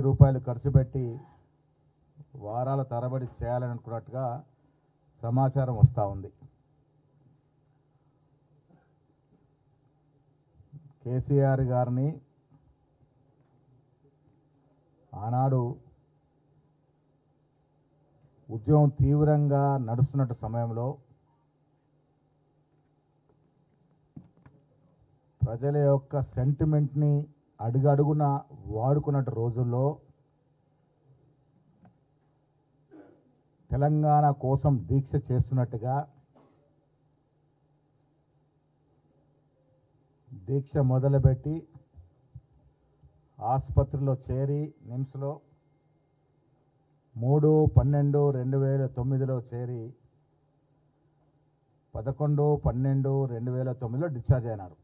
రూపాయలు ఖర్చు పెట్టి వారాల తరబడి చేయాలనుకున్నట్టుగా సమాచారం వస్తూ ఉంది. కేసీఆర్ గారిని ఆనాడు ఉద్యమం తీవ్రంగా నడుస్తున్న సమయంలో ప్రజల యొక్క సెంటిమెంట్ని అడుగడుగున వాడుకున్నట్టు రోజుల్లో తెలంగాణ కోసం దీక్ష చేస్తున్నట్టుగా దీక్ష మొదలుపెట్టి ఆసుపత్రిలో చేరి నిమ్స్లో 3/12/2009లో చేరి 11/12/2009లో డిశ్చార్జ్ అయినారు.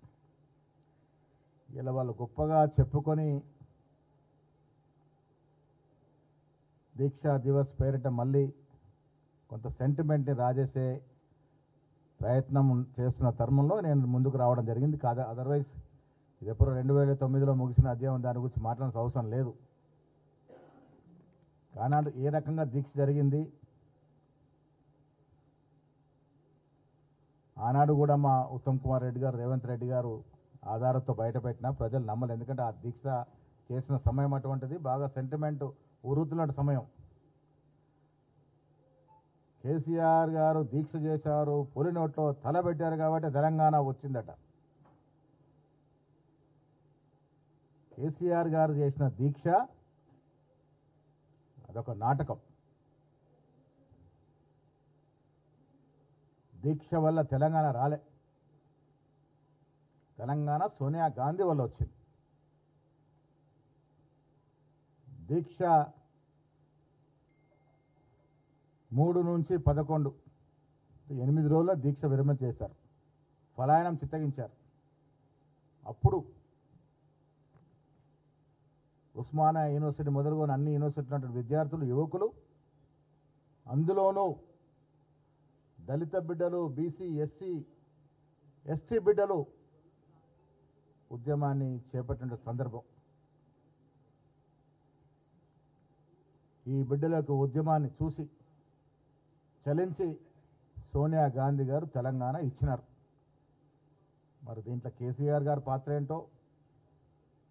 ఇలా వాళ్ళు గొప్పగా చెప్పుకొని దీక్షా దివస్ పేరిట మళ్ళీ కొంత సెంటిమెంట్ని రాజేసే ప్రయత్నం చేస్తున్న తరుణంలో నేను ముందుకు రావడం జరిగింది. కాదు అదర్వైజ్ ఇది ఎప్పుడు 2009లో ముగిసిన అధ్యాయం, దాని గురించి మాట్లాడాల్సిన అవసరం లేదు. ఆనాడు ఏ రకంగా దీక్ష జరిగింది, ఆనాడు కూడా మా ఉత్తమ్ కుమార్ రెడ్డి గారు, రేవంత్ రెడ్డి గారు ఆధారంతో బయటపెట్టినా ప్రజలు నమ్మలేదు. ఎందుకంటే ఆ దీక్ష చేసిన సమయం అటువంటిది, బాగా సెంటిమెంట్ ఉరుతున్న సమయం. కేసీఆర్ గారు దీక్ష చేశారు, పులి నోట్లో తలబెట్టారు కాబట్టి తెలంగాణ వచ్చిందట. కేసీఆర్ గారు చేసిన దీక్ష అదొక నాటకం. దీక్ష వల్ల తెలంగాణ రాలే, తెలంగాణ సోనియా గాంధీ వల్ల వచ్చింది. దీక్ష 3 నుంచి 11 8 రోజుల్లో దీక్ష విరమణ చేశారు, పలాయనం చిత్తగించారు. అప్పుడు ఉస్మానియా యూనివర్సిటీ మొదలుకొని అన్ని యూనివర్సిటీల విద్యార్థులు, యువకులు, అందులోనూ దళిత బిడ్డలు, బీసీ, ఎస్సీ, ఎస్టీ బిడ్డలు ఉద్యమాన్ని చేపట్టిన సందర్భం. ఈ బిడ్డల యొక్క ఉద్యమాన్ని చూసి చలించి సోనియా గాంధీ గారు తెలంగాణ ఇచ్చినారు. మరి దీంట్లో కేసీఆర్ గారి పాత్ర ఏంటో,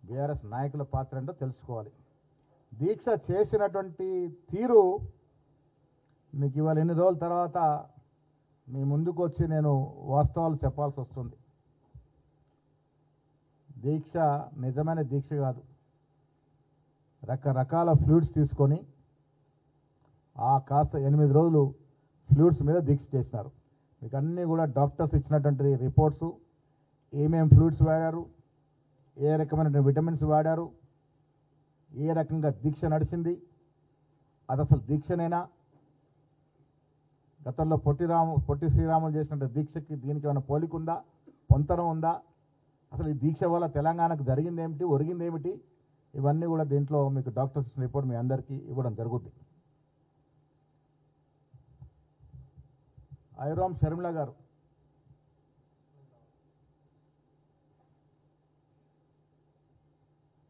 బీఆర్ఎస్ నాయకుల పాత్ర ఏంటో తెలుసుకోవాలి. దీక్ష చేసినటువంటి తీరు మీకు ఇవాళ ఎన్ని రోజుల తర్వాత మీ ముందుకు వచ్చి నేను వాస్తవాలు చెప్పాల్సి వస్తుంది. దీక్ష నిజమైన దీక్ష కాదు, రకరకాల ఫ్లూయిడ్స్ తీసుకొని కాస్త 8 రోజులు ఫ్లూయిడ్స్ మీద దీక్ష చేసినారు. మీకు అన్నీ కూడా డాక్టర్స్ ఇచ్చినటువంటి రిపోర్ట్స్, ఏమేమి ఫ్లూయిడ్స్ వాడారు, ఏ రకమైన విటమిన్స్ వాడారు, ఏ రకంగా దీక్ష నడిచింది, అది అసలు దీక్షనేనా, గతంలో పొట్టి శ్రీరాములు చేసినట్టు దీక్షకి దీనికి ఏమైనా పోలికుందా, పొంతనం ఉందా, అసలు ఈ దీక్ష వల్ల తెలంగాణకు జరిగింది ఏమిటి, ఒరిగింది ఏమిటి, ఇవన్నీ కూడా దీంట్లో మీకు డాక్టర్స్ రిపోర్ట్ మీ అందరికీ ఇవ్వడం జరుగుతుంది. ఐరామ్ షర్మిల గారు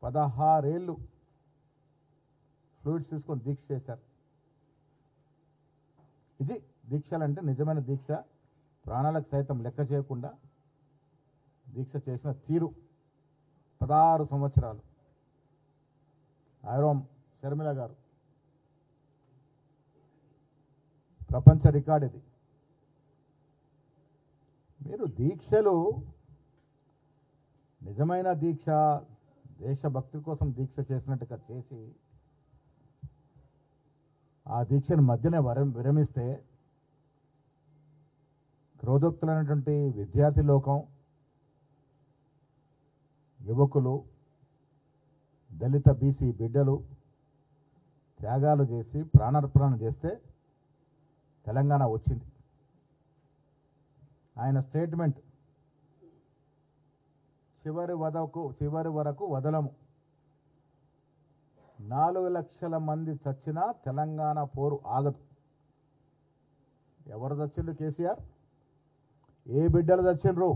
పదహారేళ్ళు ఫ్లూయిడ్స్ తీసుకొని దీక్ష చేశారు. ఇది దీక్షలంటే నిజమైన దీక్ష, ప్రాణాలకు సైతం లెక్క చేయకుండా దీక్ష చేసిన తీరు. 16 సంవత్సరాలు ఐరామ్ షర్మిల గారు, ప్రపంచ రికార్డ్ ఇది. మీరు దీక్షలు నిజమైన దీక్ష, దేశభక్తి కోసం దీక్ష చేసినట్టుగా చేసి ఆ దీక్షను మధ్యనే విరమిస్తే క్రోధోక్తులైనటువంటి విద్యార్థి లోకం, యువకులు, దళిత బీసీ బిడ్డలు త్యాగాలు చేసి ప్రాణార్పణ చేస్తే తెలంగాణ వచ్చింది. ఆయన స్టేట్మెంట్, చివరి వరకు వదలము, 4 లక్షల మంది చచ్చినా తెలంగాణ పోరు ఆగదు. ఎవరు చచ్చిండ్రు? కేసీఆర్. ఏ బిడ్డలు చచ్చిండ్రు?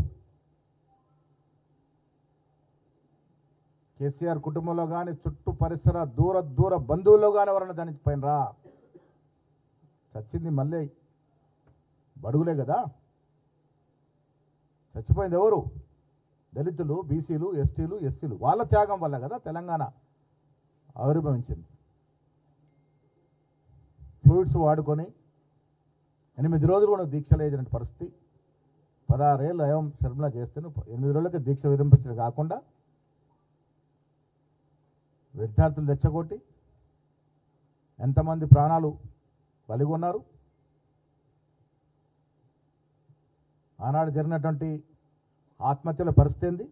కేసీఆర్ కుటుంబంలో కానీ చుట్టూ పరిసర దూర బంధువుల్లో కానీ ఎవరన్నా చనిపోయినరా? చచ్చింది మళ్ళీ బడుగులే కదా. చచ్చిపోయింది ఎవరు? దళితులు, బీసీలు, ఎస్టీలు, ఎస్సీలు. వాళ్ళ త్యాగం వల్ల కదా తెలంగాణ ఆవిర్భవించింది. ఫ్లూయిడ్స్ వాడుకొని 8 రోజులు కూడా దీక్షలు వేసిన పరిస్థితి. 16 ఏళ్ళు అయం శర్మల చేస్తే 8 రోజులకి దీక్ష విరమించడం కాకుండా విద్యార్థులు తెచ్చగొట్టి ఎంతమంది ప్రాణాలు బలిగొన్నారు. ఆనాడు జరిగినటువంటి ఆత్మహత్యల పరిస్థితి ఏంది?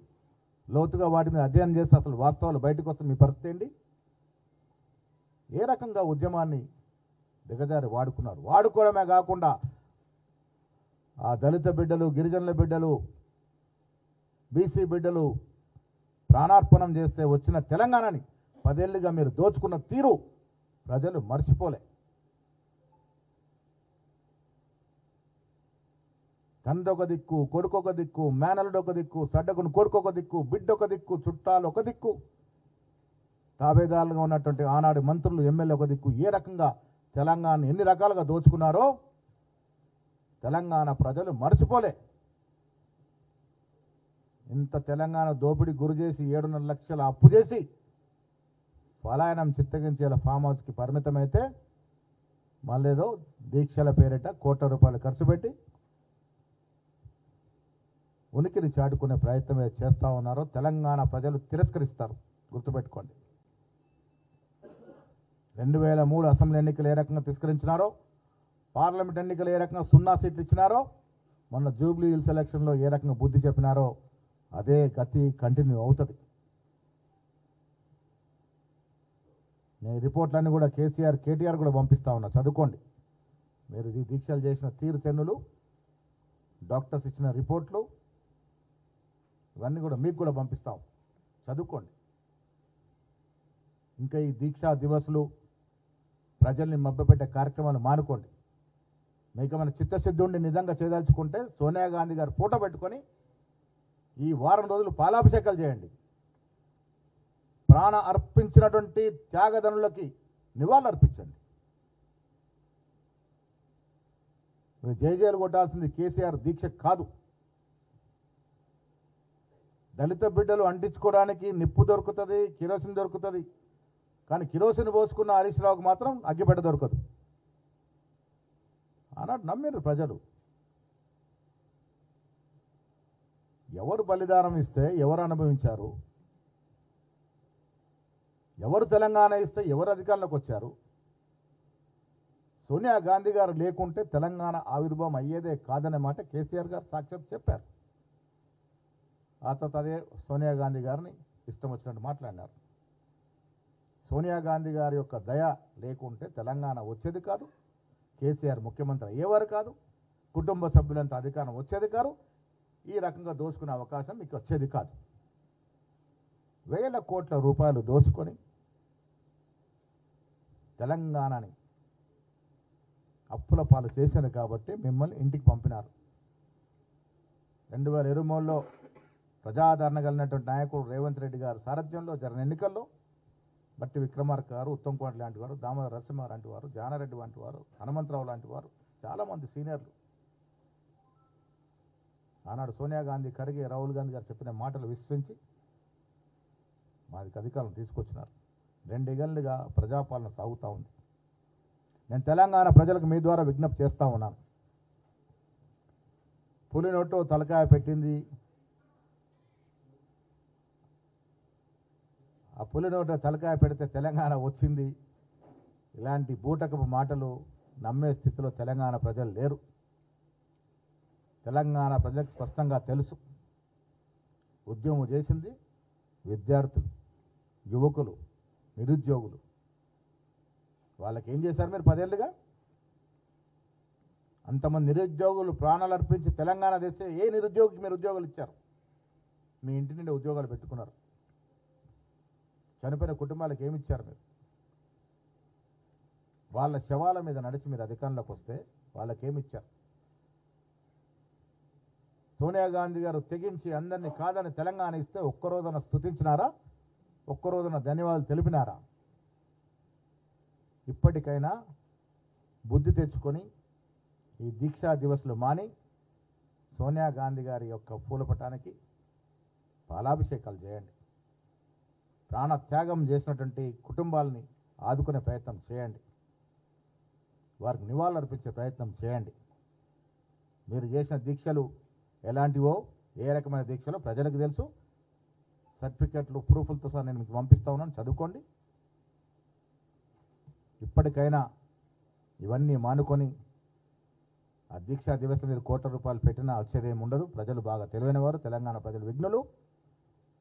లోతుగా వాటి మీద అధ్యయనం చేస్తే అసలు వాస్తవాలు బయటకు వస్తే మీ పరిస్థితి ఏంటి? ఏ రకంగా ఉద్యమాన్ని దిగజారి వాడుకున్నారు? వాడుకోవడమే కాకుండా ఆ దళిత బిడ్డలు, గిరిజనుల బిడ్డలు, బీసీ బిడ్డలు ప్రాణార్పణం చేస్తే వచ్చిన తెలంగాణని 10 ఏళ్ళుగా మీరు దోచుకున్న తీరు ప్రజలు మర్చిపోలే. తండ్రి ఒక దిక్కు, కొడుకు ఒక దిక్కు, మేనలుడు ఒక దిక్కు, సడ్డకుని కొడుకు ఒక దిక్కు, బిడ్డ ఒక దిక్కు, చుట్టాలు ఒక దిక్కు, తాబేదారులుగా ఉన్నటువంటి ఆనాడు మంత్రులు, ఎమ్మెల్యే ఒక దిక్కు. ఏ రకంగా తెలంగాణ ఎన్ని రకాలుగా దోచుకున్నారో తెలంగాణ ప్రజలు మర్చిపోలే. ఇంత తెలంగాణ దోపిడీ గురి చేసి 7.5 లక్షల అప్పు చేసి పలాయనం చిత్తగించేలా ఫామ్ హౌస్కి పరిమితమైతే మళ్ళేదో దీక్షల పేరిట ₹1 కోట్ల ఖర్చు పెట్టి ఉనికిని చాటుకునే ప్రయత్నం చేస్తూ ఉన్నారో తెలంగాణ ప్రజలు తిరస్కరిస్తారు. గుర్తుపెట్టుకోండి. 2003 అసెంబ్లీ ఎన్నికలు ఏ రకంగా తిరస్కరించినారో, పార్లమెంట్ ఎన్నికలు ఏ రకంగా 0 సీట్లు ఇచ్చినారో, మొన్న జూబ్లీ హిల్స్ ఎలక్షన్లో ఏ రకంగా బుద్ధి చెప్పినారో అదే గతి కంటిన్యూ అవుతుంది. నేను రిపోర్ట్లన్నీ కూడా కేటీఆర్ కూడా పంపిస్తా ఉన్నా, చదువుకోండి. మీరు ఈ దీక్షలు చేసిన తీరు తెన్నులు, డాక్టర్స్ ఇచ్చిన రిపోర్ట్లు ఇవన్నీ కూడా మీకు కూడా పంపిస్తాం, చదువుకోండి. ఇంకా ఈ దీక్షా దివస్లు, ప్రజల్ని మభ్యపెట్టే కార్యక్రమాలు మానుకోండి. మీకు మన చిత్తశుద్ధి ఉండి నిజంగా చేయదలుచుకుంటే సోనియా గాంధీ గారు ఫోటో పెట్టుకొని ఈ వారం రోజులు పాలాభిషేకాలు చేయండి. ప్రాణ అర్పించినటువంటి త్యాగదనులకి నివాళులు అర్పించండి. మీరు జైజేలు కొట్టాల్సింది కేసీఆర్ దీక్ష కాదు. దళిత బిడ్డలు అంటించుకోవడానికి నిప్పు దొరుకుతుంది, కిరోసిన్ దొరుకుతుంది. కానీ కిరోసిన్ పోసుకున్న హరీష్ రావుకు మాత్రం అగ్గిపెట్ట దొరకదు. అన్నట్టు నమ్మిరు ప్రజలు. ఎవరు బలిదానం ఇస్తే ఎవరు అనుభవించారు? ఎవరు తెలంగాణ ఇస్తే ఎవరు అధికారంలోకి వచ్చారు? సోనియా గాంధీ గారు లేకుంటే తెలంగాణ ఆవిర్భావం అయ్యేదే కాదనే మాట కేసీఆర్ గారు సాక్షాత్ చెప్పారు. ఆ తర్వాత అదే సోనియా గాంధీ గారిని ఇష్టం వచ్చినట్టు మాట్లాడినారు. సోనియా గాంధీ గారి యొక్క దయ లేకుంటే తెలంగాణ వచ్చేది కాదు, కేసీఆర్ ముఖ్యమంత్రి అయ్యేవారు కాదు, కుటుంబ సభ్యులంతా అధికారం వచ్చేది కాదు, ఈ రకంగా దోచుకునే అవకాశం మీకు వచ్చేది కాదు. ₹1,000 కోట్ల దోచుకొని తెలంగాణని అప్పుల పాలు చేశారు కాబట్టి మిమ్మల్ని ఇంటికి పంపినారు. 2023లో ప్రజాదరణ కలిగినటువంటి నాయకుడు రేవంత్ రెడ్డి గారు సారథ్యంలో జరిగిన ఎన్నికల్లో బట్టి విక్రమార్క గారు, ఉత్తమ్ కుమార్ లాంటి వారు, దామోదర నరసింహ లాంటి వారు, జానారెడ్డి వంటి వారు, హనుమంతరావు లాంటి వారు, చాలామంది సీనియర్లు ఆనాడు సోనియా గాంధీ, ఖర్గే, రాహుల్ గాంధీ గారు చెప్పిన మాటలు విశ్వసించి మాది అధికారం తీసుకొచ్చినారు. 2 ఏళ్లుగా ప్రజాపాలన సాగుతూ ఉంది. నేను తెలంగాణ ప్రజలకు మీ ద్వారా విజ్ఞప్తి చేస్తూ ఉన్నాను. పులి నోటు తలకాయ పెట్టింది, ఆ పులి నోట తలకాయ పెడితే తెలంగాణ వచ్చింది, ఇలాంటి బూటకపు మాటలు నమ్మే స్థితిలో తెలంగాణ ప్రజలు లేరు. తెలంగాణ ప్రజలకు స్పష్టంగా తెలుసు. ఉద్యమం చేసింది విద్యార్థులు, యువకులు, నిరుద్యోగులు. వాళ్ళకి ఏం చేశారు మీరు 10 ఏళ్ళుగా? అంతమంది నిరుద్యోగులు ప్రాణాలు అర్పించి తెలంగాణ తెస్తే ఏ నిరుద్యోగికి మీరు ఉద్యోగాలు ఇచ్చారు? మీ ఇంటి నుండి ఉద్యోగాలు పెట్టుకున్నారు. చనిపోయిన కుటుంబాలకు ఏమి ఇచ్చారు మీరు? వాళ్ళ శవాల మీద నడిచి మీరు అధికారంలోకి వస్తే వాళ్ళకేమి ఇచ్చారు? సోనియా గాంధీ గారు తెగించి అందరినీ కాదని తెలంగాణ ఇస్తే ఒక్కరోజున స్తుతించినారా? ఒక్కరోజున ధన్యవాదాలు తెలిపినారా? ఇప్పటికైనా బుద్ధి తెచ్చుకొని ఈ దీక్షా దివస్లు మాని సోనియా గాంధీ గారి యొక్క పూలపటానికి పాలాభిషేకాలు చేయండి. ప్రాణ త్యాగం చేసినటువంటి కుటుంబాలని ఆదుకునే ప్రయత్నం చేయండి. వారికి నివాళులు అర్పించే ప్రయత్నం చేయండి. మీరు చేసిన దీక్షలు ఎలాంటివో, ఏ రకమైన దీక్షలో ప్రజలకు తెలుసు. సర్టిఫికెట్లు, ప్రూఫ్లతో సహా నేను మీకు పంపిస్తా ఉన్నాను, చదువుకోండి. ఇప్పటికైనా ఇవన్నీ మానుకొని ఆ దీక్షా దివస్ మీరు కోట్ల రూపాయలు పెట్టినా వచ్చేదేమి ఉండదు. ప్రజలు బాగా తెలివైన వారు, తెలంగాణ ప్రజలు విఘ్నులు.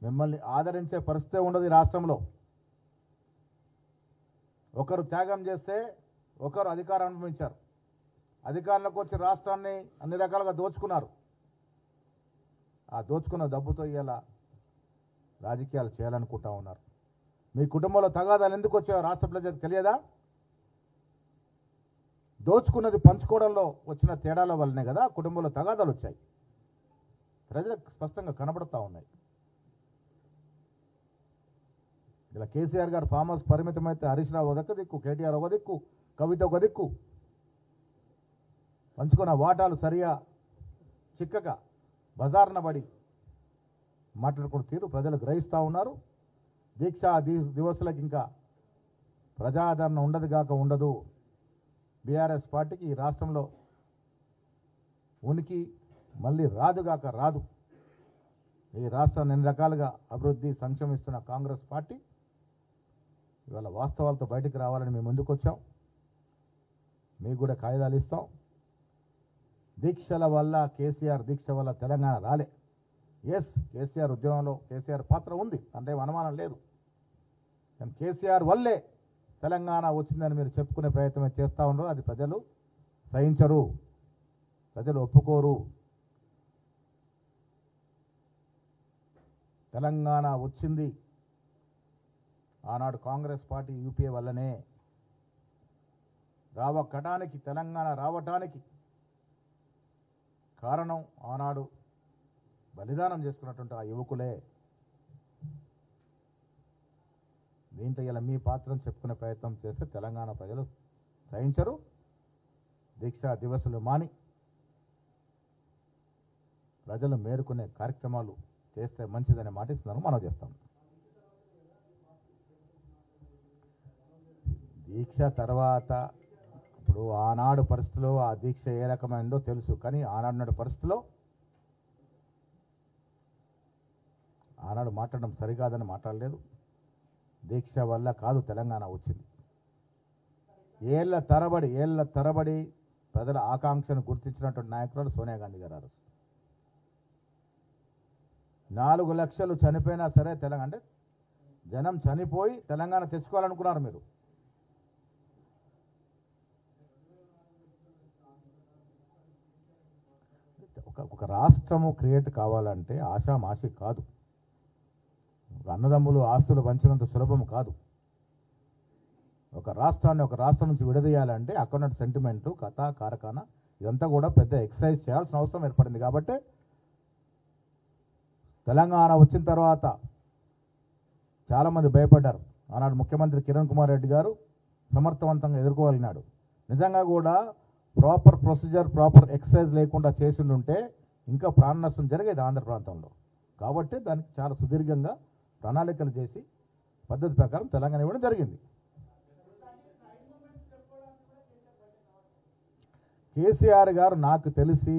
మిమ్మల్ని ఆదరించే పరిస్థితే ఉండదు ఈ రాష్ట్రంలో. ఒకరు త్యాగం చేస్తే ఒకరు అధికారం అనుభవించారు. అధికారంలోకి వచ్చి రాష్ట్రాన్ని అన్ని రకాలుగా దోచుకున్నారు. ఆ దోచుకున్న డబ్బుతో ఇవాళ రాజకీయాలు చేయాలనుకుంటా ఉన్నారు. మీ కుటుంబంలో తగాదాలు ఎందుకు వచ్చాయో రాష్ట్ర ప్రజలకు తెలియదా? దోచుకున్నది పంచుకోవడంలో వచ్చిన తేడాల వల్లనే కదా కుటుంబంలో తగాదాలు వచ్చాయి. ప్రజలకు స్పష్టంగా కనబడుతూ ఉన్నాయి. ఇలా కేసీఆర్ గారు ఫామ్ హౌస్ పరిమితమైతే హరీష్ రావు ఒక దిక్కు, కేటీఆర్ ఒక దిక్కు, కవిత ఒక దిక్కు, పంచుకున్న వాటాలు సరిగా చిక్కక బజార్న పడి మాట్లాడుకున్న తీరు ప్రజలు గ్రహిస్తూ ఉన్నారు. దీక్షా దివసులకు ఇంకా ప్రజాదరణ ఉండదు కాక ఉండదు. బీఆర్ఎస్ పార్టీకి ఈ రాష్ట్రంలో ఉనికి మళ్ళీ రాదుగాక రాదు. ఈ రాష్ట్రాన్ని ఎన్ని రకాలుగా అభివృద్ధి సంక్షేమిస్తున్న కాంగ్రెస్ పార్టీ ఇవాళ వాస్తవాలతో బయటకు రావాలని మేము ముందుకు వచ్చాం. మీకు కూడా కాయిదాలు ఇస్తాం. దీక్షల వల్ల, కేసీఆర్ దీక్ష వల్ల తెలంగాణ రాలే. ఎస్, కేసీఆర్ ఉద్యమంలో కేసీఆర్ పాత్ర ఉంది, అంటే అనుమానం లేదు. కానీ కేసీఆర్ వల్లే తెలంగాణ వచ్చిందని మీరు చెప్పుకునే ప్రయత్నం చేస్తూ ఉన్నారు. అది ప్రజలు సహించరు, ప్రజలు ఒప్పుకోరు. తెలంగాణ వచ్చింది ఆనాడు కాంగ్రెస్ పార్టీ యూపీఏ వల్లనే. తెలంగాణ రావటానికి కారణం ఆనాడు బలిదానం చేసుకున్నటువంటి ఆ యువకులే. దీంట్లో ఇలా మీ పాత్రను చెప్పుకునే ప్రయత్నం చేస్తే తెలంగాణ ప్రజలు సహించరు. దీక్షా దివసులు మాని ప్రజలు మేరుకునే కార్యక్రమాలు చేస్తే మంచిదనే మాట ఇస్తున్నారు. మనం చేస్తాం. దీక్ష తర్వాత ఇప్పుడు ఆనాడు పరిస్థితిలో ఆ దీక్ష ఏ రకమైందో తెలుసు. కానీ ఆనాడు పరిస్థితిలో ఆనాడు మాట్లాడడం సరికాదని మాట్లాడలేదు. దీక్ష వల్ల కాదు తెలంగాణ వచ్చింది. ఏళ్ల తరబడి ప్రజల ఆకాంక్షను గుర్తించినటువంటి నాయకురాలు సోనియా గాంధీ గారు. 4 లక్షలు చనిపోయినా సరే తెలంగాణ అంటే జనం చనిపోయి తెలంగాణ తెచ్చుకోవాలనుకున్నారు మీరు. ఒక రాష్ట్రము క్రియేట్ కావాలంటే ఆషామాషి కాదు. అన్నదమ్ములు ఆస్తులు పంచినంత సులభం కాదు. ఒక రాష్ట్రం నుంచి విడదీయాలంటే అక్కడ సెంటిమెంటు, కథ, కారకాన ఇదంతా కూడా పెద్ద ఎక్సర్సైజ్ చేయాల్సిన అవసరం ఏర్పడింది. కాబట్టి తెలంగాణ వచ్చిన తర్వాత చాలామంది భయపడ్డారు. ఆనాడు ముఖ్యమంత్రి కిరణ్ కుమార్ రెడ్డి గారు సమర్థవంతంగా ఎదుర్కోగలిగినాడు. నిజంగా కూడా ప్రాపర్ ప్రొసీజర్, ప్రాపర్ ఎక్సర్సైజ్ లేకుండా చేసిండుంటే ఇంకా ప్రాణ నష్టం జరిగేది ఆంధ్ర ప్రాంతంలో. కాబట్టి దానికి చాలా సుదీర్ఘంగా ప్రణాళికలు చేసి పద్ధతి ప్రకారం తెలంగాణ ఇవ్వడం జరిగింది. కేసీఆర్ గారు నాకు తెలిసి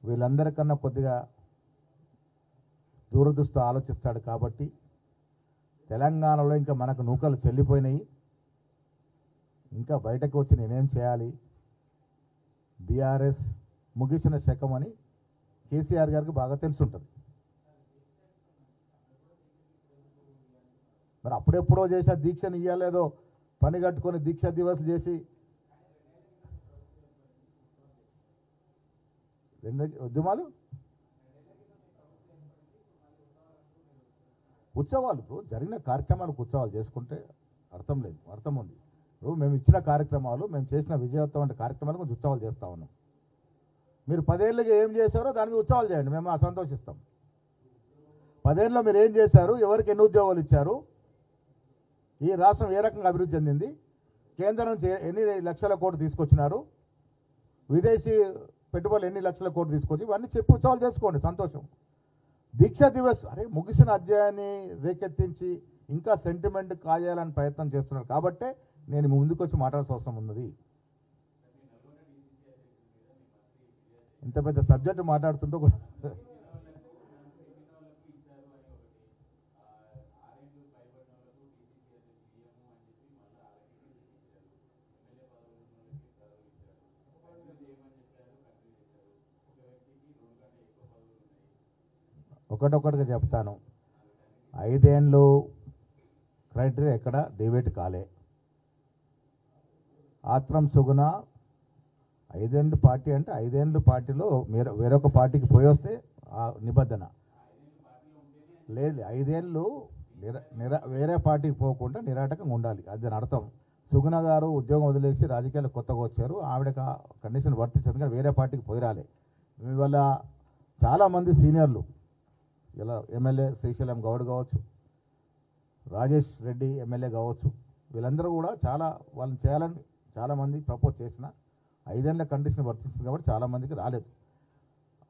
వీళ్ళందరికన్నా కొద్దిగా దూరదృష్టితో ఆలోచిస్తాడు. కాబట్టి తెలంగాణలో ఇంకా మనకు నూకలు చెల్లిపోయినాయి, ఇంకా బయటకు వచ్చి నేనేం చేయాలి, బీఆర్ఎస్ ముగిసిన శకం అని కేసీఆర్ గారికి బాగా తెలుసుంటుంది. మరి అప్పుడెప్పుడో చేసిన దీక్షను ఇయ్యలేదో పని కట్టుకొని దీక్ష దివస్ చేసి ఉద్యమాలు ఉత్సవాలు జరిగిన కార్యక్రమాలకు ఉత్సవాలు చేసుకుంటే అర్థం లేదు, అర్థం ఉంది. ఇప్పుడు మేము ఇచ్చిన కార్యక్రమాలు, మేము చేసిన విజయవంతమైన కార్యక్రమాలు కొంచెం ఉత్సవాలు చేస్తూ ఉన్నాం. మీరు 10 ఏళ్ళుగా ఏం చేశారో దానికి ఉత్సవాలు చేయండి, మేము సంతోషిస్తాం. 10 ఏళ్ళలో మీరు ఏం చేశారు, ఎవరికి ఎన్ని ఉద్యోగాలు ఇచ్చారు, ఈ రాష్ట్రం ఏ రకంగా అభివృద్ధి చెందింది, కేంద్రం నుంచి ఎన్ని లక్షల కోట్లు తీసుకొచ్చినారు, విదేశీ పెట్టుబడులు ఎన్ని లక్షల కోట్లు తీసుకొచ్చి, ఇవన్నీ చెప్పి ఉత్సవాలు చేసుకోండి, సంతోషం. దీక్ష దివస్ అరే ముగిసిన అధ్యాయాన్ని రేకెత్తించి ఇంకా సెంటిమెంట్ కాజేయాలని ప్రయత్నం చేస్తున్నారు కాబట్టే నేను ముందుకు వచ్చి మాట్లాడాల్సిన అవసరం ఉన్నది. ఇంత పెద్ద సబ్జెక్టు మాట్లాడుతుంటే ఒకటొకటిగా చెప్తాను. 5 ఏళ్ళు క్రైటీరియా ఎక్కడ డిబేట్ కాలే. ఆత్రం సుగుణ 5 ఏళ్ళు పార్టీ అంటే 5 ఏళ్ళు పార్టీలో వేరొక పార్టీకి పోయి వస్తే ఆ నిబంధన లేదు. 5 ఏళ్ళు వేరే పార్టీకి పోకుండా నిరాటకంగా ఉండాలి, అది దాని అర్థం. సుగుణ గారు ఉద్యోగం వదిలేసి రాజకీయాలు కొత్తగా వచ్చారు, ఆవిడకి ఆ కండిషన్ వర్తించదు కానీ వేరే పార్టీకి పోయి రాలే. ఇవాళ చాలామంది సీనియర్లు ఇలా ఎమ్మెల్యే శ్రీశైలం గౌడ్ కావచ్చు, రాజేష్ రెడ్డి ఎమ్మెల్యే కావచ్చు, వీళ్ళందరూ కూడా వాళ్ళని చేయాలని చాలామంది ప్రపోజ్ చేసిన 5 ఏళ్ళ కండిషన్ వర్తించింది కాబట్టి చాలామందికి రాలేదు.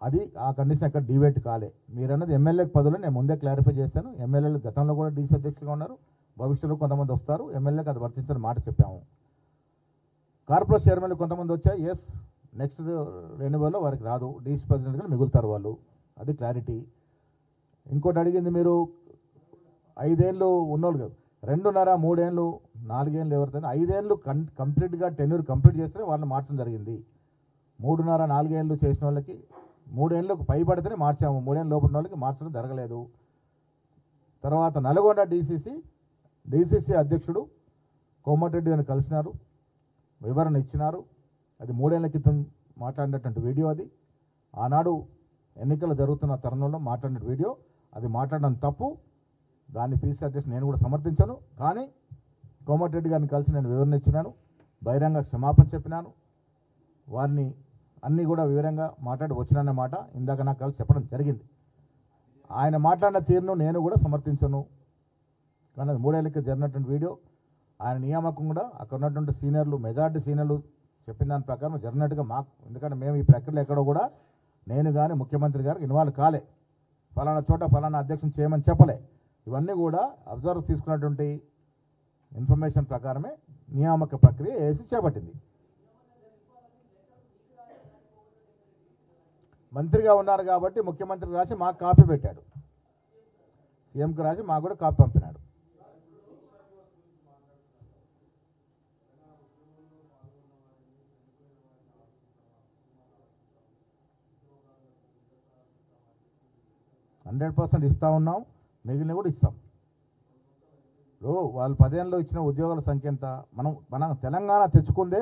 అది ఆ కండిషన్ ఎక్కడ డిబేట్ కాలే. మీరన్నది ఎమ్మెల్యే పదవులు నేను ముందే క్లారిఫై చేశాను. ఎమ్మెల్యేలు గతంలో కూడా డీసీ అధ్యక్షులుగా ఉన్నారు, భవిష్యత్తులో కొంతమంది వస్తారు, ఎమ్మెల్యేకి అది వర్తించిన మాట చెప్పాము. కార్పొరేట్ చైర్మన్లు కొంతమంది వచ్చాయి, ఎస్ నెక్స్ట్ రెన్యువల్లో వారికి రాదు, డీసీ ప్రెసిడెంట్గా మిగులుతారు వాళ్ళు, అది క్లారిటీ. ఇంకోటి అడిగింది మీరు 5 ఏళ్ళు ఉన్నోళ్ళు కాదు, 2.5, 3 ఏళ్ళు, 4 ఏళ్ళు ఎవరితో 5 ఏళ్ళు కంప్లీట్గా టెన్యూర్ కంప్లీట్ చేస్తే వాళ్ళని మార్చడం జరిగింది. 3.5, 4 ఏళ్ళు చేసిన వాళ్ళకి 3 ఏళ్ళకు పైబడితేనే మార్చాము, 3 ఏళ్ళ లోపల వాళ్ళకి మార్చడం జరగలేదు. తర్వాత నల్గొండ డీసీసీ అధ్యక్షుడు కోమటిరెడ్డి గారిని కలిసినారు, వివరణ ఇచ్చినారు. అది 3 ఏళ్ల క్రితం మాట్లాడినటువంటి వీడియో, అది ఆనాడు ఎన్నికలు జరుగుతున్న తరుణంలో మాట్లాడిన వీడియో, అది మాట్లాడడం తప్పు. దాన్ని పీసీ అధ్యక్షుడు నేను కూడా సమర్థించాను. కానీ కోమటిరెడ్డి గారిని కలిసి నేను వివరణ ఇచ్చినాను, బహిరంగ క్షమాపణ చెప్పినాను, వారిని అన్నీ కూడా వివరంగా మాట్లాడి వచ్చినానన్నమాట ఇందాక నాకు కలిసి చెప్పడం జరిగింది. ఆయన మాట్లాడిన తీరును నేను కూడా సమర్థించను. కానీ అది 3 ఏళ్ళకి జరిగినటువంటి వీడియో, ఆయన నియామకం కూడా అక్కడ ఉన్నటువంటి సీనియర్లు, మెజార్టీ సీనియర్లు చెప్పిన దాని ప్రకారం జరిగినట్టుగా మాకు, ఎందుకంటే మేము ఈ ప్రక్రియలో ఎక్కడో కూడా నేను కానీ ముఖ్యమంత్రి గారు ఇన్వాల్వ్ కాలే, ఫలానా చోట ఫలానా అధ్యక్షుని చేయమని చెప్పలే. ఇవన్నీ కూడా అబ్జర్వ్ తీసుకున్నటువంటి ఇన్ఫర్మేషన్ ప్రకారమే నియామక ప్రక్రియ ఏసీ చేపట్టింది. మంత్రిగా ఉన్నారు కాబట్టి ముఖ్యమంత్రికి రాసి మాకు కాపీ పెట్టాడు, సీఎంకి రాసి మాకు కూడా కాపీ పంపినాడు. %100% ఇస్తూ ఉన్నాం, మిగిలిన కూడా ఇస్తాం. వాళ్ళు 10 ఏళ్ళలో ఇచ్చిన ఉద్యోగాల సంఖ్య ఎంత? మనం తెలంగాణ తెచ్చుకుందే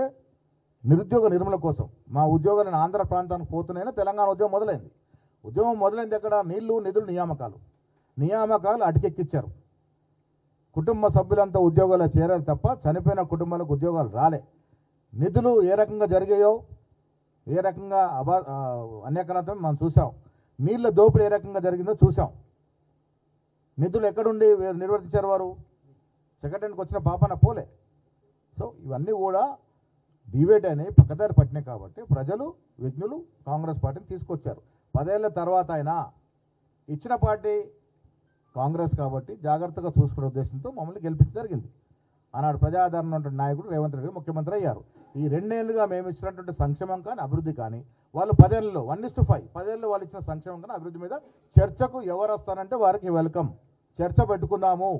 నిరుద్యోగ నిర్మూలన కోసం. మా ఉద్యోగాలను ఆంధ్ర ప్రాంతానికి పోతున్నాయినా తెలంగాణ ఉద్యోగం మొదలైంది. ఉద్యోగం మొదలైంది ఎక్కడ? నీళ్లు, నిధులు, నియామకాలు అటుకెక్కిచ్చారు. కుటుంబ సభ్యులంతా ఉద్యోగాలు చేరారు తప్ప చనిపోయిన కుటుంబాలకు ఉద్యోగాలు రాలే. నిధులు ఏ రకంగా జరిగాయో, ఏ రకంగా అన్యాక్రాంతం మనం చూసాం. నీళ్ళ దోపిడీ ఏ రకంగా జరిగిందో చూసాం. నిధులు ఎక్కడుండి నిర్వర్తించారు వారు? సెక్రటరీకి వచ్చిన పాపన పోలే. సో ఇవన్నీ కూడా డిబేట్ అని పక్కదారి పట్టినాయి కాబట్టి ప్రజలు, విజ్ఞులు కాంగ్రెస్ పార్టీని తీసుకొచ్చారు. 10 ఏళ్ల తర్వాత అయినా ఇచ్చిన పార్టీ కాంగ్రెస్ కాబట్టి జాగ్రత్తగా చూసుకునే ఉద్దేశంతో మమ్మల్ని గెలిపించడం జరిగింది. ఆనాడు ప్రజాదరణ ఉన్నటువంటి నాయకుడు రేవంత్ రెడ్డి ముఖ్యమంత్రి అయ్యారు. ఈ 2 ఏళ్లుగా మేము ఇచ్చినటువంటి సంక్షేమం కానీ అభివృద్ధి కానీ, వాళ్ళు 10 ఏళ్ళలో 1:5 10 ఏళ్ళు వాళ్ళు ఇచ్చిన సంక్షేమం కానీ అభివృద్ధి మీద చర్చకు ఎవరు వస్తారంటే వారికి వెల్కమ్. చర్చ పెట్టుకుందాము,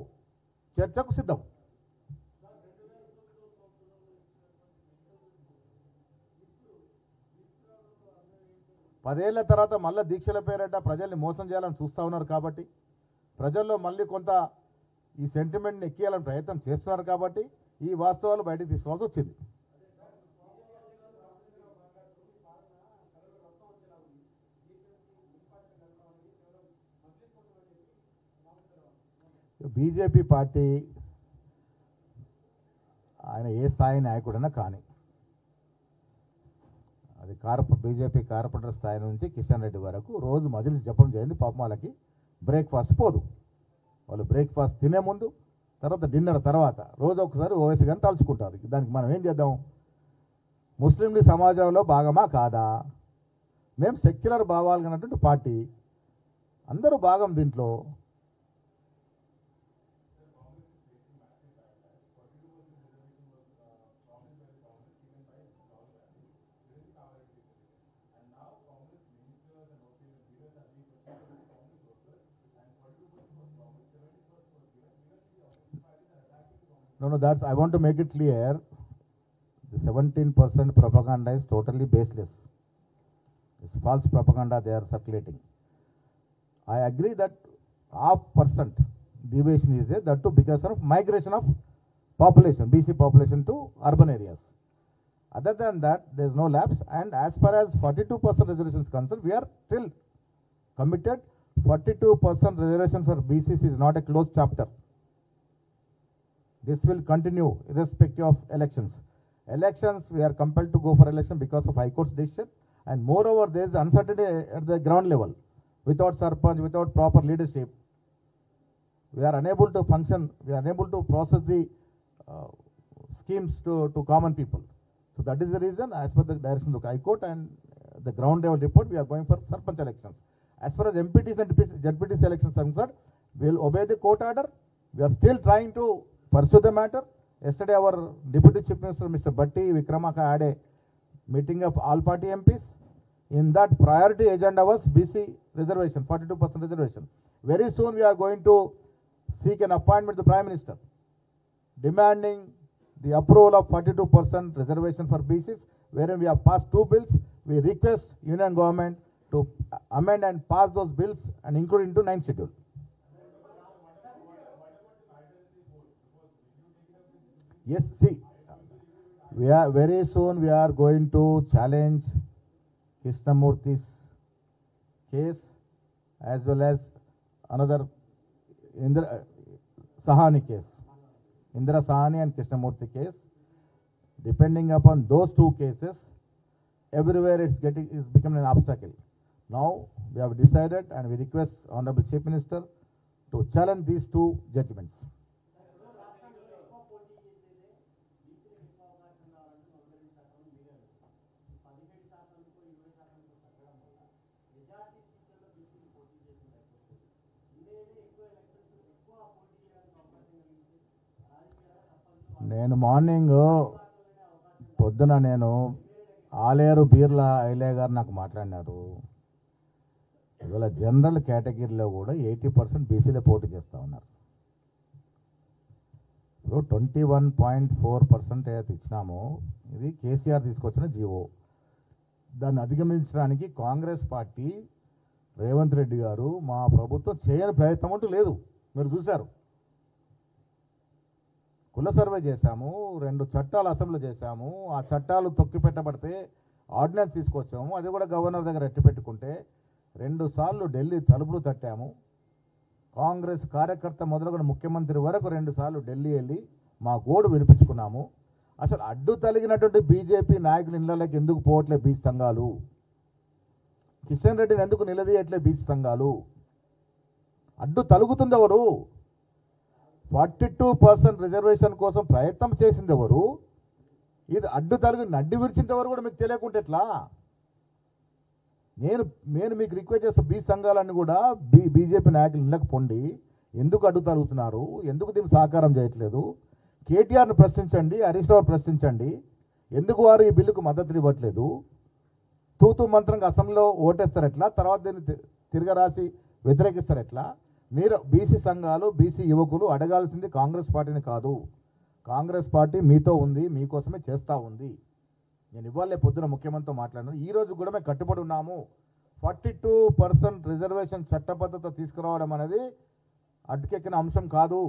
చర్చకు సిద్ధం. పదేళ్ల తర్వాత మళ్ళీ దీక్షల పేరట ప్రజల్ని మోసం చేయాలని చూస్తూ ఉన్నారు కాబట్టి, ప్రజల్లో మళ్ళీ కొంత ఈ సెంటిమెంట్ని ఎక్కియాలని ప్రయత్నం చేస్తున్నారు కాబట్టి ఈ వాస్తవాలు బయటకు తీసుకోవాల్సి వచ్చింది. బీజేపీ పార్టీ ఆయన ఏ స్థాయి నాయకుడైనా కానీ, అది బీజేపీ కార్పొరేటర్ స్థాయి నుంచి కిషన్ రెడ్డి వరకు రోజు మజిలీ జపం చేయండి. పాపం వాళ్ళకి బ్రేక్ఫాస్ట్ పోదు. వాళ్ళు బ్రేక్ఫాస్ట్ తినే ముందు, తర్వాత డిన్నర్ తర్వాత రోజు ఒకసారి ఓవైసీ గారిని తలుచుకుంటారు. దానికి మనం ఏం చేద్దాం? ముస్లింలు సమాజంలో భాగమా కాదా? మేము సెక్యులర్ భావాలు ఉన్నటువంటి పార్టీ, అందరూ భాగం దీంట్లో. No, that's, I want to make it clear, the 17% propaganda is totally baseless. It's false propaganda they are circulating. I agree that 0.5% deviation is there, that too because of migration of population, BC population to urban areas. Other than that, there is no lapse. And as far as 42% reservation is concerned, we are still committed. 42% reservation for BCs is not a closed chapter. This will continue irrespective of elections. Elections, we are compelled to go for election because of High Court's decision. And moreover, there is uncertainty at the ground level. Without sarpanch, without proper leadership, we are unable to function, we are unable to process the schemes to common people. So that is the reason, as per the direction of the High Court and the ground level report, we are going for sarpanch elections. As far as MPTs and ZPTs elections are concerned, we will obey the court order. We are still trying to pursue the matter. Yesterday, our Deputy Chief Minister, Mr. Bhatti Vikramaka, had a meeting of all party MPs. In that, priority agenda was BC reservation, 42% reservation. Very soon, we are going to seek an appointment to the Prime Minister, demanding the approval of 42% reservation for BCs, wherein we have passed 2 bills. We request Union Government to amend and pass those bills and include into 9th schedule. Yes, see, we are very soon we are going to challenge Krishnamurthy's case as well as another Indra Sahani case. Indra Sahani and Krishnamurthy case. Depending upon those 2 cases, everywhere it's becoming an obstacle. Now we have decided and we request Honorable Chief Minister to challenge these 2 judgments. నేను morning పొద్దున నేను ఆలేరు బీర్ల ఐలే గారు నాకు మాట్లాడినారు. ఇవాళ general కేటగిరీలో కూడా 80% బీసీలో పోటీ చేస్తూ ఉన్నారు. ఇప్పుడు 21.4% ఏదైతే ఇచ్చినామో ఇది కేసీఆర్ తీసుకొచ్చిన జీవో. దాన్ని అధిగమించడానికి కాంగ్రెస్ పార్టీ రేవంత్ రెడ్డి గారు మా ప్రభుత్వం చేయని ప్రయత్నం అంటూ లేదు. మీరు చూశారు, కుల సర్వే చేశాము, 2 చట్టాలు అసెంబ్లీ చేశాము, ఆ చట్టాలు తొక్కిపెట్టబడితే ఆర్డినెన్స్ తీసుకొచ్చాము, అది కూడా గవర్నర్ దగ్గర ఎట్టిపెట్టుకుంటే 2 సార్లు ఢిల్లీ తలుపులు తట్టాము. కాంగ్రెస్ కార్యకర్త మొదలుకొని ముఖ్యమంత్రి వరకు 2 సార్లు ఢిల్లీ వెళ్ళి మా గోడు వినిపించుకున్నాము. అసలు అడ్డు తలిగినటువంటి బీజేపీ నాయకుల ఇళ్లలోకి ఎందుకు పోవట్లే బీసీ సంఘాలు? కిషన్ రెడ్డిని ఎందుకు నిలదీయట్లే బీసీ సంఘాలు? అడ్డు తలుగుతుంది ఎవరు? 42% రిజర్వేషన్ కోసం ప్రయత్నం చేసింది ఎవరు? ఇది అడ్డు తలుగు నడ్డి విరిచింది ఎవరు కూడా మీకు తెలియకుంటే ఎట్లా? నేను మీకు రిక్వెస్ట్ చేస్తా, బీసీ సంఘాలన్నీ కూడా బీజేపీ నాయకులు ఇళ్ళకి పొండి ఎందుకు అడ్డు తలుగుతున్నారు, ఎందుకు దీన్ని సహకారం చేయట్లేదు? కేటీఆర్ను ప్రశ్నించండి, హరీష్ రావు ప్రశ్నించండి, ఎందుకు వారు ఈ బిల్లుకు మద్దతు ఇవ్వట్లేదు? తూతూ మంత్రంగా అసెంబ్లీలో ఓటేస్తారు ఎట్లా, తర్వాత దీన్ని తిరగరాసి వ్యతిరేకిస్తారు ఎట్లా? మీరు బీసీ సంఘాలు, బీసీ యువకులు అడగాల్సింది కాంగ్రెస్ పార్టీని కాదు. కాంగ్రెస్ పార్టీ మీతో ఉంది, మీకోసమే చేస్తూ ఉంది. నేను ఇవాళ పొద్దున ముఖ్యమంత్రితో మాట్లాడినాను. ఈ రోజు కూడా మేము కట్టుబడి ఉన్నాము. 42% రిజర్వేషన్ చట్టబద్ధత తీసుకురావడం అనేది అడ్డుకెక్కిన అంశం కాదు.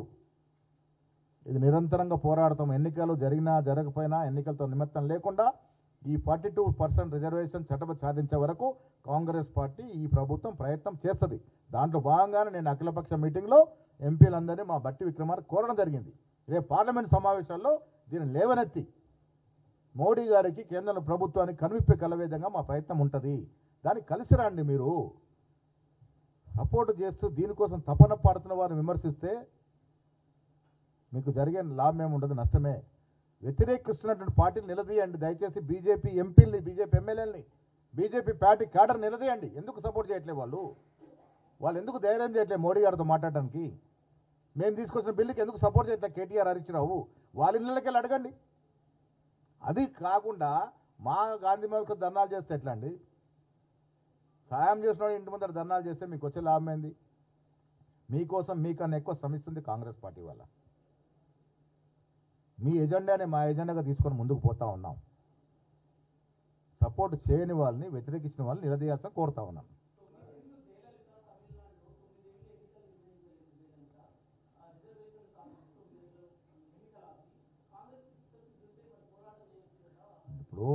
ఇది నిరంతరంగా పోరాడతాం. ఎన్నికలు జరిగినా జరగకపోయినా ఎన్నికలతో నిమిత్తం లేకుండా ఈ 42% రిజర్వేషన్ చట్టబద్ధ సాధించే వరకు కాంగ్రెస్ పార్టీ, ఈ ప్రభుత్వం ప్రయత్నం చేస్తుంది. దాంట్లో భాగంగానే నేను అఖిలపక్ష మీటింగ్లో ఎంపీలందరినీ మా బట్టి విక్రమార్క కోరడం జరిగింది. రేపు పార్లమెంట్ సమావేశాల్లో దీన్ని లేవనెత్తి మోడీ గారికి, కేంద్ర ప్రభుత్వానికి కనువిప్పి కల విధంగా మా ప్రయత్నం ఉంటుంది. దానికి కలిసి రండి. మీరు సపోర్ట్ చేస్తూ దీనికోసం తపన పడుతున్న వారిని విమర్శిస్తే మీకు జరిగే లాభం ఏముండదు, నష్టమే. వ్యతిరేకిస్తున్నటువంటి పార్టీలు నిలదీయండి దయచేసి. బీజేపీ ఎంపీలని, బీజేపీ ఎమ్మెల్యేలని, బీజేపీ పార్టీ క్యాడర్ నిలదీయండి. ఎందుకు సపోర్ట్ చేయట్లేదు వాళ్ళు ఎందుకు ధైర్యం చేయట్లేదు మోడీ గారితో మాట్లాడడానికి? మేము తీసుకొచ్చిన బిల్లుకి ఎందుకు సపోర్ట్ చేయట్లేదు కేటీఆర్, హరీష్ రావు? వాళ్ళ ఇళ్ళకి వెళ్ళి అడగండి. అది కాకుండా మా గాంధీ మార్గ ధర్నాలు చేస్తే ఎట్లా అండి? సాయం చేసిన ఇంటి ముందర ధర్నాలు చేస్తే మీకు వచ్చే లాభం ఏంది? మీకోసం మీకన్నా ఎక్కువ శ్రమిస్తుంది కాంగ్రెస్ పార్టీ వల్ల. మీ ఎజెండానే మా ఎజెండాగా తీసుకొని ముందుకు పోతా ఉన్నాం. సపోర్ట్ చేయని వాళ్ళని, వ్యతిరేకించిన వాళ్ళని నిలదీయాల్సిన కోరుతా ఉన్నాం. ఇప్పుడు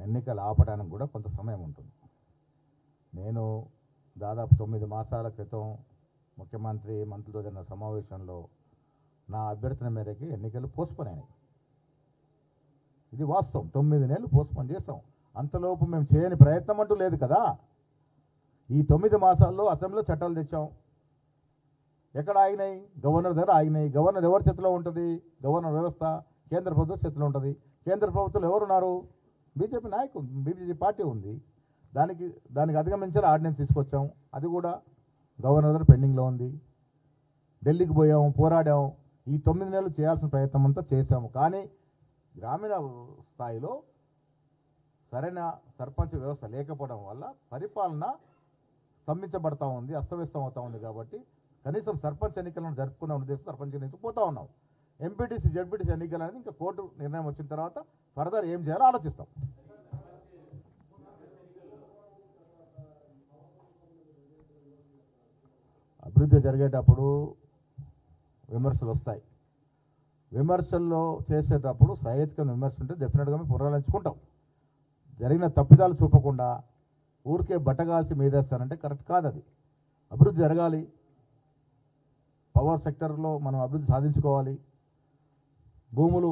ఎన్నికలు ఆపడానికి కూడా కొంత సమయం ఉంటుంది. నేను దాదాపు 9 మాసాల క్రితం ముఖ్యమంత్రి మంత్రులతో జరిగిన సమావేశంలో నా అభ్యర్థన మేరకి ఎన్నికలు పోస్ట్పోన్ అయినాయి. ఇది వాస్తవం. 9 నెలలు పోస్ట్పోన్ చేస్తాం. అంతలోపు మేము చేయని ప్రయత్నం అంటూ లేదు కదా. ఈ 9 మాసాల్లో అసెంబ్లీలో చట్టాలు తెచ్చాం. ఎక్కడ ఆగినాయి? గవర్నర్ దగ్గర ఆగినాయి. గవర్నర్ ఎవరి చేతిలో ఉంటుంది? గవర్నర్ వ్యవస్థ కేంద్ర ప్రభుత్వం చేతిలో ఉంటుంది. కేంద్ర ప్రభుత్వంలో ఎవరున్నారు? బీజేపీ నాయకుడు, బీజేపీ పార్టీ ఉంది. దానికి అధిగమించిన ఆర్డినెన్స్ తీసుకొచ్చాం. అది కూడా గవర్నర్ దగ్గర పెండింగ్లో ఉంది. ఢిల్లీకి పోయాము, పోరాడాము. ఈ 9 నెలలు చేయాల్సిన ప్రయత్నం అంతా చేశాము. కానీ గ్రామీణ స్థాయిలో సరైన సర్పంచ్ వ్యవస్థ లేకపోవడం వల్ల పరిపాలన స్తంభించబడతా ఉంది, అస్తవ్యస్తం అవుతా ఉంది. కాబట్టి కనీసం సర్పంచ్ ఎన్నికలను జరుపుకుందాం ఉద్దేశం సర్పంచ్ ఎన్నికలు పోతా ఉన్నాం. ఎంపీటీసీ, జడ్పీటీసీ ఎన్నికలు అనేది ఇంకా కోర్టు నిర్ణయం వచ్చిన తర్వాత ఫర్దర్ ఏం చేయాలో ఆలోచిస్తాం. అభివృద్ధి జరిగేటప్పుడు విమర్శలు వస్తాయి. విమర్శల్లో చేసేటప్పుడు సహేతుకమైన విమర్శ ఉంటే డెఫినెట్గా మేము పునరాలించుకుంటాం. జరిగిన తప్పిదాలు చూపకుండా ఊరికే బట్టగాల్చి మీదేస్తానంటే కరెక్ట్ కాదు. అది అభివృద్ధి జరగాలి. పవర్ సెక్టర్లో మనం అభివృద్ధి సాధించుకోవాలి. భూములు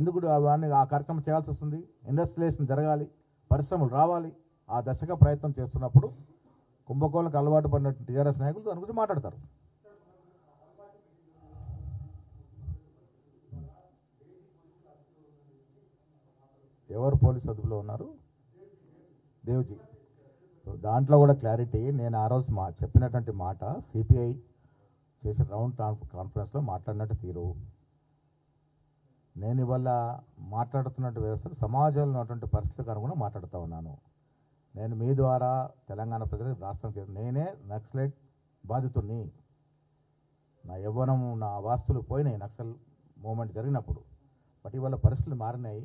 ఎందుకు అవన్నీ ఆ కార్యక్రమం చేయాల్సి వస్తుంది. ఇండస్ట్రియలైజేషన్ జరగాలి, పరిశ్రమలు రావాలి. ఆ దశగా ప్రయత్నం చేస్తున్నప్పుడు కుంభకోణాలకు అలవాటు పడినట్టు టీఆర్ఎస్ నాయకులు దాని గురించి మాట్లాడతారు. ఎవరు పోలీసు అదుపులో ఉన్నారు? దేవ్జీ. దాంట్లో కూడా క్లారిటీ. నేను ఆ రోజు చెప్పినటువంటి మాట సిపిఐ చేసిన రౌండ్ కాన్ఫరెన్స్లో మాట్లాడినట్టు తీరు. నేను ఇవాళ మాట్లాడుతున్నట్టు వ్యవస్థలు సమాజంలో ఉన్నటువంటి పరిస్థితులకు అనుగుణంగా మాట్లాడుతూ ఉన్నాను. నేను మీ ద్వారా తెలంగాణ ప్రజలకు రాష్ట్రం నేనే నక్సలైట్ బాధితుడిని. నా యవ్వనము, నా వాస్తులు పోయినాయి నక్సల్ మూమెంట్ జరిగినప్పుడు. బట్ ఇవాళ పరిస్థితులు మారినాయి.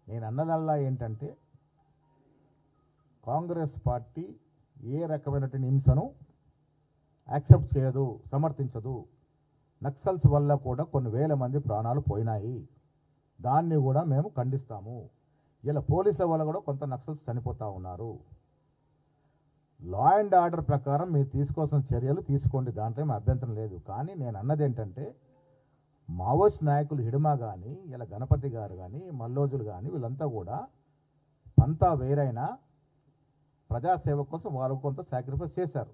నేను అన్నదల్లా ఏంటంటే కాంగ్రెస్ పార్టీ ఏ రకమైనటువంటి హింసను యాక్సెప్ట్ చేయదు, సమర్థించదు. నక్సల్స్ వల్ల కూడా కొన్ని వేల మంది ప్రాణాలు పోయినాయి. దాన్ని కూడా మేము ఖండిస్తాము. ఇలా పోలీసుల వల్ల కూడా కొంత నక్సల్స్ చనిపోతూ ఉన్నారు. లా అండ్ ఆర్డర్ ప్రకారం మీరు తీసుకోవాల్సిన చర్యలు తీసుకోండి, దాంట్లో ఏమి అభ్యంతరం లేదు. కానీ నేను అన్నది ఏంటంటే మావోయిస్ట్ నాయకులు హిడిమా కానీ, ఇలా గణపతి గారు కానీ, మల్లోజులు కానీ వీళ్ళంతా కూడా పంతా వేరైనా ప్రజాసేవ కోసం వాళ్ళు కొంత సాక్రిఫైస్ చేశారు.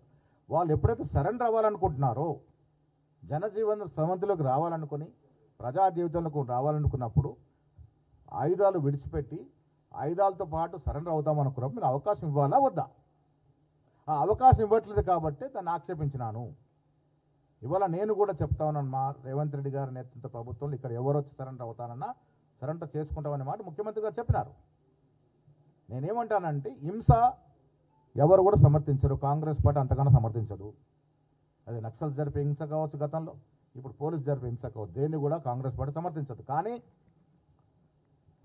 వాళ్ళు ఎప్పుడైతే సరెండర్ అవ్వాలనుకుంటున్నారో, జనజీవన స్రవంతిలోకి రావాలనుకుని ప్రజా జీవితంలోకి రావాలనుకున్నప్పుడు ఆయుధాలు విడిచిపెట్టి ఆయుధాలతో పాటు సరెండర్ అవుతామనుకున్నప్పుడు మీరు అవకాశం ఇవ్వాలా వద్దా? ఆ అవకాశం ఇవ్వట్లేదు కాబట్టి దాన్ని ఆక్షేపించినాను. ఇవాళ నేను కూడా చెప్తా ఉన్నాను, మా రేవంత్ రెడ్డి గారి నేతృత్వ ప్రభుత్వంలో ఇక్కడ ఎవరు వచ్చి సరెండర్ అవుతానన్నా సరెండర్ చేసుకుంటామనే మాట ముఖ్యమంత్రి గారు చెప్పినారు. నేనేమంటానంటే హింస ఎవరు కూడా సమర్థించరు. కాంగ్రెస్ పార్టీ అంతకన్నా సమర్థించదు. అది నక్సల్ జరిపే హింస కావచ్చు గతంలో, ఇప్పుడు పోలీసు జరిపే హింస కావచ్చు, దేన్ని కూడా కాంగ్రెస్ పార్టీ సమర్థించదు. కానీ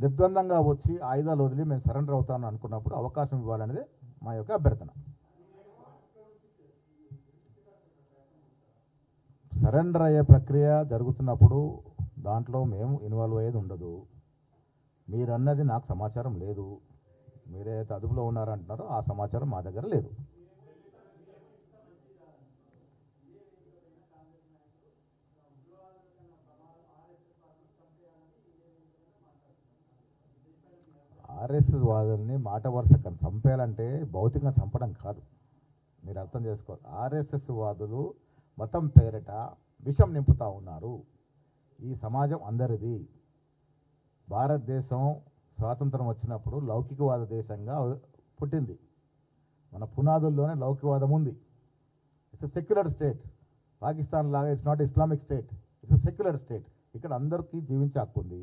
నిర్ద్వందంగా వచ్చి ఆయుధాలు వదిలి మేము సరెండర్ అవుతాను అనుకున్నప్పుడు అవకాశం ఇవ్వాలనేది మా యొక్క అభ్యర్థన. సరెండర్ అయ్యే ప్రక్రియ జరుగుతున్నప్పుడు దాంట్లో మేము ఇన్వాల్వ్ అయ్యేది ఉండదు. మీరన్నది నాకు సమాచారం లేదు. మీరైతే అదుపులో ఉన్నారంటున్నారో ఆ సమాచారం మా దగ్గర లేదు. ఆర్ఎస్ఎస్ వాదుల్ని మాట వరుస చంపేయాలంటే భౌతికంగా చంపడం కాదు. మీరు అర్థం చేసుకోవాలి. ఆర్ఎస్ఎస్ వాదులు మతం పేరిట విషం నింపుతా ఉన్నారు. ఈ సమాజం అందరిది. భారతదేశం స్వాతంత్రం వచ్చినప్పుడు లౌకికవాద దేశంగా పుట్టింది. మన పునాదుల్లోనే లౌకికవాదం ఉంది. It's a secular state. Pakistan లాగా it's not Islamic state, it's a secular state. ఇక్కడ అందరికీ జీవించే హక్కు ఉంది.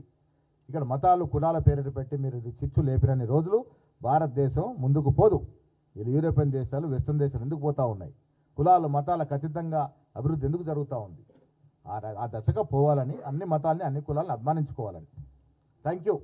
ఇక్కడ మతాలు కులాల పేరిట పెట్టి మీరు చిచ్చు లేపినన్ని రోజులు భారతదేశం ముందుకు పోదు. వీళ్ళు యూరోపియన్ దేశాలు, వెస్టర్న్ దేశాలు ఎందుకు పోతూ ఉన్నాయి? కులాలు మతాలకు అతీతంగా అభివృద్ధి ఎందుకు జరుగుతూ ఉంది? ఆ దశగా పోవాలని, అన్ని మతాలని అన్ని కులాలను అభిమానించుకోవాలని. Thank you.